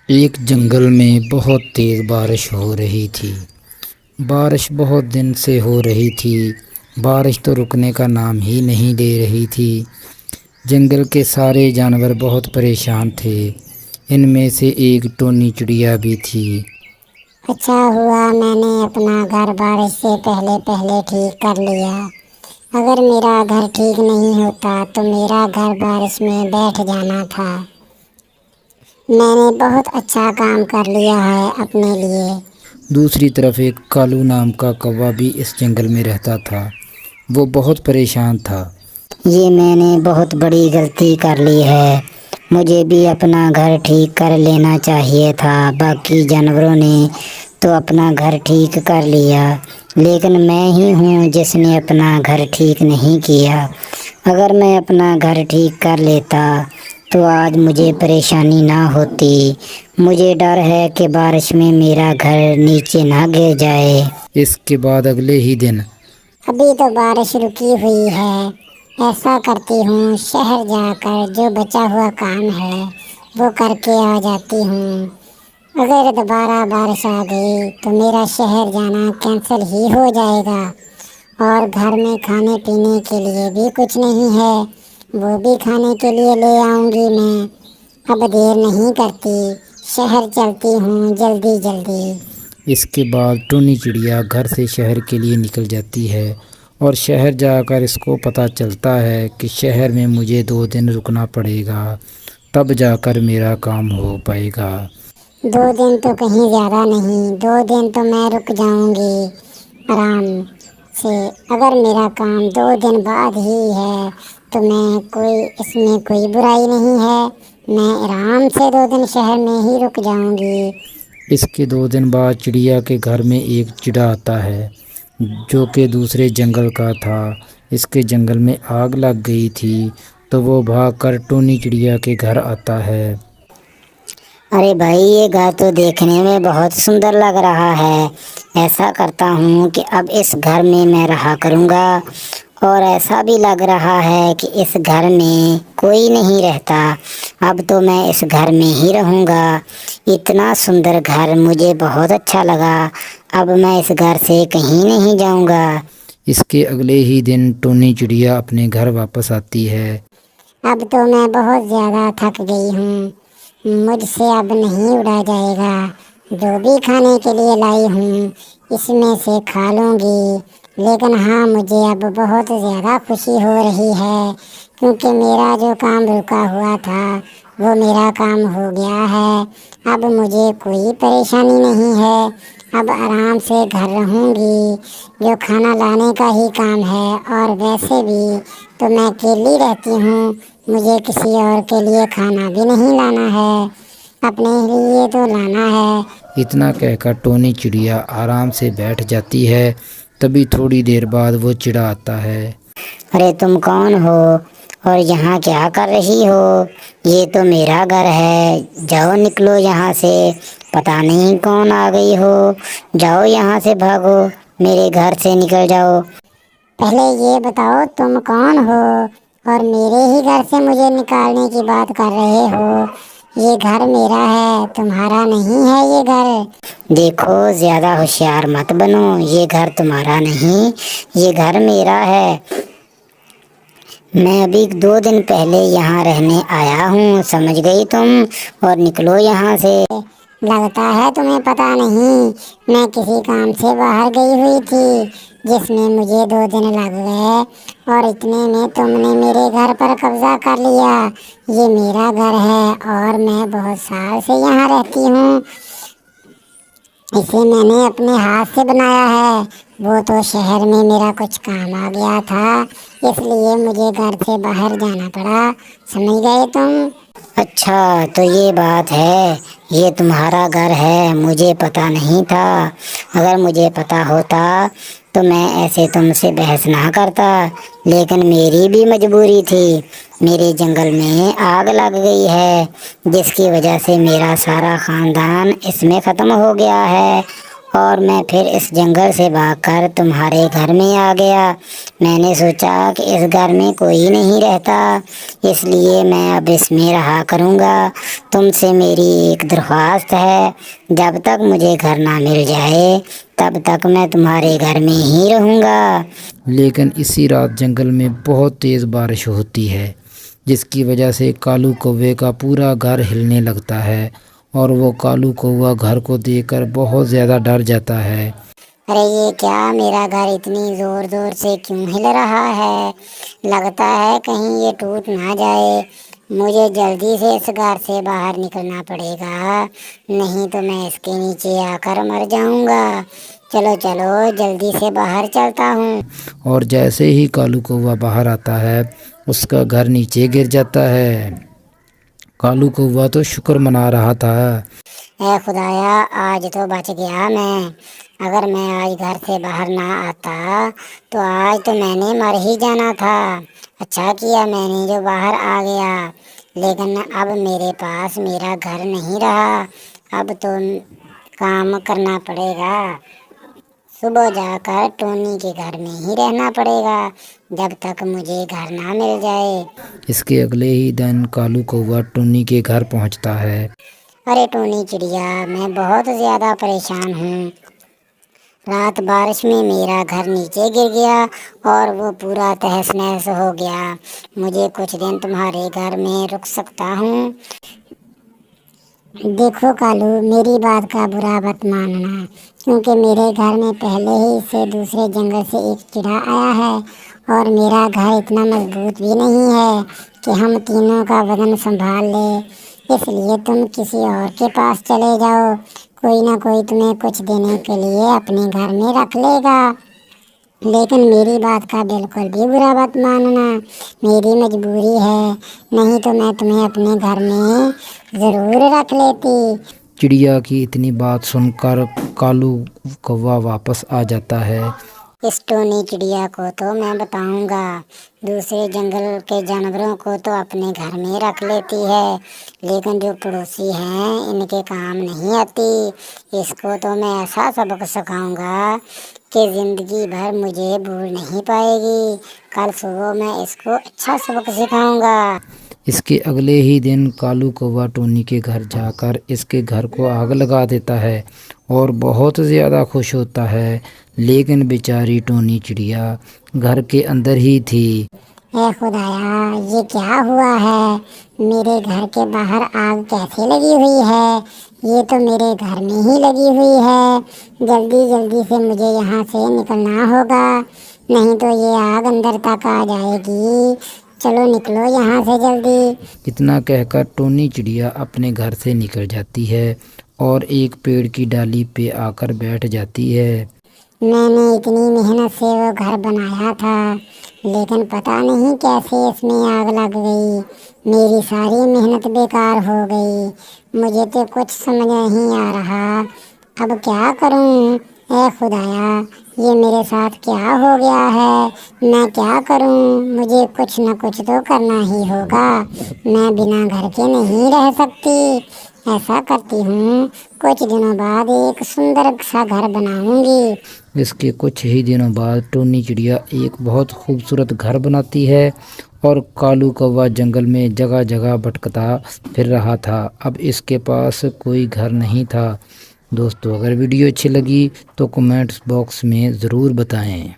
ایک جنگل میں بہت تیز بارش ہو رہی تھی۔ بارش بہت دن سے ہو رہی تھی۔ بارش تو رکنے کا نام ہی نہیں لے رہی تھی۔ جنگل کے سارے جانور بہت پریشان تھے۔ ان میں سے ایک ٹونی چڑیا بھی تھی۔ اچھا ہوا میں نے اپنا گھر بارش سے پہلے ٹھیک کر لیا۔ اگر میرا گھر ٹھیک نہیں ہوتا تو میرا گھر بارش میں بیٹھ جانا تھا۔ میں نے بہت اچھا کام کر لیا ہے اپنے لیے۔ دوسری طرف ایک کالو نام کا کوّا بھی اس جنگل میں رہتا تھا۔ وہ بہت پریشان تھا۔ یہ میں نے بہت بڑی غلطی کر لی ہے۔ مجھے بھی اپنا گھر ٹھیک کر لینا چاہیے تھا۔ باقی جانوروں نے تو اپنا گھر ٹھیک کر لیا، لیکن میں ہی ہوں جس نے اپنا گھر ٹھیک نہیں کیا۔ اگر میں اپنا گھر ٹھیک کر لیتا تو آج مجھے پریشانی نہ ہوتی۔ مجھے ڈر ہے کہ بارش میں میرا گھر نیچے نہ گر جائے۔ اس کے بعد اگلے ہی دن ابھی تو بارش رکی ہوئی ہے۔ ایسا کرتی ہوں، شہر جا کر جو بچا ہوا کام ہے وہ کر کے آ جاتی ہوں۔ اگر دوبارہ بارش آ گئی تو میرا شہر جانا کینسل ہی ہو جائے گا، اور گھر میں کھانے پینے کے لیے بھی کچھ نہیں ہے، وہ بھی کھانے کے لیے لے آؤں گی میں۔ اب دیر نہیں کرتی، شہر چلتی ہوں جلدی جلدی۔ اس کے بعد ٹونی چڑیا گھر سے شہر کے لیے نکل جاتی ہے، اور شہر جا کر اس کو پتہ چلتا ہے کہ شہر میں مجھے 2 دن رکنا پڑے گا، تب جا کر میرا کام ہو پائے گا۔ 2 دن تو کہیں زیادہ نہیں، 2 دن تو میں رک جاؤں گی آرام سے۔ اگر میرا کام 2 دن بعد ہی ہے تو اس میں کوئی برائی نہیں ہے۔ میں آرام سے 2 دن شہر میں ہی رک جاؤں گی۔ اس کے 2 دن بعد چڑیا کے گھر میں ایک چڑا آتا ہے جو کہ دوسرے جنگل کا تھا۔ اس کے جنگل میں آگ لگ گئی تھی تو وہ بھاگ کر ٹونی چڑیا کے گھر آتا ہے۔ ارے بھائی، یہ گھر تو دیکھنے میں بہت سندر لگ رہا ہے۔ ایسا کرتا ہوں کہ اب اس گھر میں رہا کروں گا، اور ایسا بھی لگ رہا ہے کہ اس گھر میں کوئی نہیں رہتا۔ اب تو میں اس گھر میں ہی رہوں گا۔ اتنا سندر گھر مجھے بہت اچھا لگا۔ اب میں اس گھر سے کہیں نہیں جاؤں گا۔ اس کے اگلے ہی دن ٹونی چڑیا اپنے گھر واپس آتی ہے۔ اب تو میں بہت زیادہ تھک گئی ہوں، مجھ سے اب نہیں اڑا جائے گا۔ جو بھی کھانے کے لیے لائی ہوں اس میں سے کھا لوں گی، لیکن ہاں مجھے اب بہت زیادہ خوشی ہو رہی ہے، کیونکہ میرا جو کام رکا ہوا تھا وہ میرا کام ہو گیا ہے۔ اب مجھے کوئی پریشانی نہیں ہے۔ اب آرام سے گھر رہوں گی، جو کھانا لانے کا ہی کام ہے، اور ویسے بھی تو میں اکیلی رہتی ہوں، مجھے کسی اور کے لیے کھانا بھی نہیں لانا ہے، اپنے لیے تو لانا ہے۔ اتنا کہہ کر ٹونی چڑیا آرام سے بیٹھ جاتی ہے۔ تبھی تھوڑی دیر بعد وہ چڑا آتا ہے۔ ارے تم کون ہو اور یہاں کیا کر رہی ہو؟ یہ تو میرا گھر ہے، جاؤ نکلو یہاں سے، پتہ نہیں کون آ گئی ہو، جاؤ یہاں سے، بھاگو، میرے گھر سے نکل جاؤ۔ پہلے یہ بتاؤ تم کون ہو اور میرے ہی گھر سے مجھے نکالنے کی بات کر رہے ہو؟ یہ گھر میرا ہے، تمہارا نہیں ہے یہ گھر۔ دیکھو، زیادہ ہوشیار مت بنو، یہ گھر تمہارا نہیں، یہ گھر میرا ہے۔ میں ابھی 2 دن پہلے یہاں رہنے آیا ہوں، سمجھ گئی تم؟ اور نکلو یہاں سے۔ لگتا ہے تمہیں پتہ نہیں، میں کسی کام سے باہر گئی ہوئی تھی جس میں مجھے 2 دن لگ گئے، اور اتنے میں تم نے میرے گھر پر قبضہ کر لیا۔ یہ میرا گھر ہے اور میں بہت سال سے یہاں رہتی ہوں، اسے میں نے اپنے ہاتھ سے بنایا ہے۔ وہ تو شہر میں میرا کچھ کام آ گیا تھا، اس لیے مجھے گھر سے باہر جانا پڑا، سمجھ گئے تم؟ اچھا تو یہ بات ہے، یہ تمہارا گھر ہے، مجھے پتہ نہیں تھا۔ اگر مجھے پتہ ہوتا تو میں ایسے تم سے بحث نہ کرتا، لیکن میری بھی مجبوری تھی۔ میرے جنگل میں آگ لگ گئی ہے، جس کی وجہ سے میرا سارا خاندان اس میں ختم ہو گیا ہے، اور میں پھر اس جنگل سے بھاگ کر تمہارے گھر میں آ گیا۔ میں نے سوچا کہ اس گھر میں کوئی نہیں رہتا، اس لیے میں اب اس میں رہا کروں گا۔ تم سے میری ایک درخواست ہے، جب تک مجھے گھر نہ مل جائے تب تک میں تمہارے گھر میں ہی رہوں گا۔ لیکن اسی رات جنگل میں بہت تیز بارش ہوتی ہے، جس کی وجہ سے کالو کوے کا پورا گھر ہلنے لگتا ہے، اور وہ کالو کوا گھر کو دیکھ کر بہت زیادہ ڈر جاتا ہے۔ ارے یہ کیا، میرا گھر اتنی زور زور سے کیوں ہل رہا ہے؟ لگتا ہے کہیں یہ ٹوٹ نہ جائے۔ مجھے جلدی سے اس گھر سے باہر نکلنا پڑے گا، نہیں تو میں اس کے نیچے آ کر مر جاؤں گا۔ چلو چلو جلدی سے باہر چلتا ہوں۔ اور جیسے ہی کالو کوا باہر آتا ہے اس کا گھر نیچے گر جاتا ہے۔ کالو کوا تو شکر منا رہا تھا۔ اے خدایا، آج تو بچ گیا میں۔ اگر میں آج گھر سے باہر نہ آتا تو آج تو میں نے مر ہی جانا تھا۔ اچھا کیا میں نے جو باہر آ گیا، لیکن اب میرے پاس میرا گھر نہیں رہا۔ اب تو کام کرنا پڑے گا، صبح جا کر ٹونی کے گھر میں ہی رہنا پڑے گا جب تک مجھے گھر نہ مل جائے۔ اس کے اگلے ہی دن کالو کوا ٹونی کے گھر پہنچتا ہے۔ ارے ٹونی چڑیا، میں بہت زیادہ پریشان ہوں۔ رات بارش میں میرا گھر نیچے گر گیا اور وہ پورا تہس نہس ہو گیا۔ مجھے کچھ دن تمہارے گھر میں رک سکتا ہوں؟ دیکھو کالو، میری بات کا برا مت ماننا، کیونکہ میرے گھر میں پہلے ہی سے دوسرے جنگل سے ایک چڑیا آیا ہے، اور میرا گھر اتنا مضبوط بھی نہیں ہے کہ ہم تینوں کا وزن سنبھال لے۔ اس لیے تم کسی اور کے پاس چلے جاؤ، کوئی نہ کوئی تمہیں کچھ دینے کے لیے اپنے گھر میں رکھ لے گا۔ لیکن میری بات کا بالکل بھی برا مت ماننا، میری مجبوری ہے، نہیں تو میں تمہیں اپنے گھر میں ضرور رکھ لیتی۔ چڑیا کی اتنی بات سن کر کالو کوا واپس آ جاتا ہے۔ اس ٹونی چڑیا کو تو میں بتاؤں گا، دوسرے جنگل کے جانوروں کو تو اپنے گھر میں رکھ لیتی ہے، لیکن جو پڑوسی ہیں ان کے کام نہیں آتی۔ اس کو تو میں ایسا سبق سکھاؤں گا کہ زندگی بھر مجھے بھول نہیں پائے گی۔ کل صبح میں اس کو اچھا سبق سکھاؤں گا۔ اس کے اگلے ہی دن کالو کوا ٹونی کے گھر جا کر اس کے گھر کو آگ لگا دیتا ہے اور بہت زیادہ خوش ہوتا ہے، لیکن بیچاری ٹونی چڑیا گھر کے اندر ہی تھی۔ اے خدایا، یہ کیا ہوا ہے؟ میرے گھر کے باہر آگ کیسے لگی ہوئی ہے؟ یہ تو میرے گھر میں ہی لگی ہوئی ہے۔ جلدی جلدی سے مجھے یہاں سے نکلنا ہوگا، نہیں تو یہ آگ اندر تک آ جائے گی۔ چلو نکلو یہاں سے جلدی۔ اتنا کہہ کر ٹونی چڑیا اپنے گھر سے نکل جاتی ہے اور ایک پیڑ کی ڈالی پہ آ کر بیٹھ جاتی ہے۔ میں نے اتنی محنت سے وہ گھر بنایا تھا، لیکن پتہ نہیں کیسے اس میں آگ لگ گئی۔ میری ساری محنت بیکار ہو گئی۔ مجھے تو کچھ سمجھ نہیں آ رہا، اب کیا کروں؟ اے خدایا، یہ میرے ساتھ کیا ہو گیا ہے؟ میں کیا کروں؟ مجھے کچھ نہ کچھ تو کرنا ہی ہوگا، میں بنا گھر کے نہیں رہ سکتی۔ ایسا کرتی ہوں، کچھ دنوں بعد ایک سندر سا گھر بناؤں گی۔ اس کے کچھ ہی دنوں بعد ٹونی چڑیا ایک بہت خوبصورت گھر بناتی ہے، اور کالو کوا جنگل میں جگہ جگہ بھٹکتا پھر رہا تھا۔ اب اس کے پاس کوئی گھر نہیں تھا۔ دوستو، اگر ویڈیو اچھی لگی تو کمنٹس باکس میں ضرور بتائیں۔